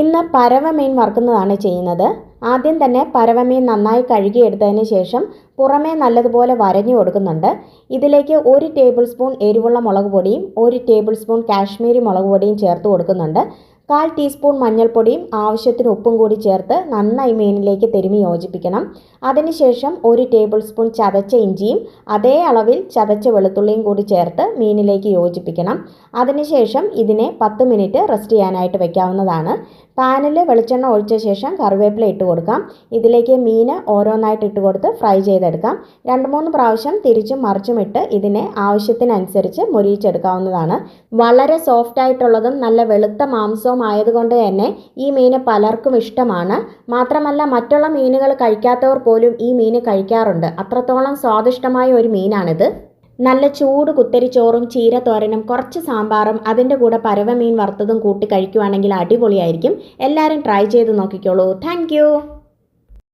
ഇന്ന് പരവമീൻ വറുക്കുന്നതാണ് ചെയ്യുന്നത്. ആദ്യം തന്നെ പരവമീൻ നന്നായി കഴുകിയെടുത്തതിന് ശേഷം പുറമേ നല്ലതുപോലെ വരഞ്ഞു കൊടുക്കുന്നുണ്ട്. ഇതിലേക്ക് 1 ടേബിൾ സ്പൂൺ എരിവുള്ള മുളക് പൊടിയും 1 ടേബിൾ സ്പൂൺ കാശ്മീരി മുളക് പൊടിയും ചേർത്ത് കൊടുക്കുന്നുണ്ട്. 1/4 ടീസ്പൂൺ മഞ്ഞൾപ്പൊടിയും ആവശ്യത്തിന് ഉപ്പും കൂടി ചേർത്ത് നന്നായി മീനിലേക്ക് തിരുമ്മി യോജിപ്പിക്കണം. അതിനുശേഷം 1 ടേബിൾ സ്പൂൺ ചതച്ച ഇഞ്ചിയും അതേ അളവിൽ ചതച്ച വെളുത്തുള്ളിയും കൂടി ചേർത്ത് മീനിലേക്ക് യോജിപ്പിക്കണം. അതിനുശേഷം ഇതിനെ 10 മിനിറ്റ് റെസ്റ്റ് ചെയ്യാനായിട്ട് വെക്കാവുന്നതാണ്. പാനിൽ വെളിച്ചെണ്ണ ഒഴിച്ച ശേഷം കറിവേപ്പില ഇട്ട് കൊടുക്കാം. ഇതിലേക്ക് മീൻ ഓരോന്നായിട്ട് ഇട്ട് കൊടുത്ത് ഫ്രൈ ചെയ്തെടുക്കാം. 2-3 പ്രാവശ്യം തിരിച്ചും മറിച്ചും ഇട്ട് ഇതിനെ ആവശ്യത്തിനനുസരിച്ച് മൊരിയിച്ചെടുക്കാവുന്നതാണ്. വളരെ സോഫ്റ്റ് ആയിട്ടുള്ളതും നല്ല വെളുത്ത മാംസവും ആയതുകൊണ്ട് തന്നെ ഈ മീൻ പലർക്കും ഇഷ്ടമാണ്. മാത്രമല്ല മറ്റുള്ള മീനുകൾ കഴിക്കാത്തവർ പോലും ഈ മീൻ കഴിക്കാറുണ്ട്. അത്രത്തോളം സ്വാദിഷ്ടമായ ഒരു മീനാണിത്. നല്ല ചൂട് കുത്തരിച്ചോറും ചീരത്തോരനും കുറച്ച് സാമ്പാറും അതിൻ്റെ കൂടെ പരവമീൻ വറുത്തതും കൂട്ടി കഴിക്കുകയാണെങ്കിൽ അടിപൊളിയായിരിക്കും. എല്ലാവരും ട്രൈ ചെയ്ത് നോക്കിക്കോളൂ. താങ്ക്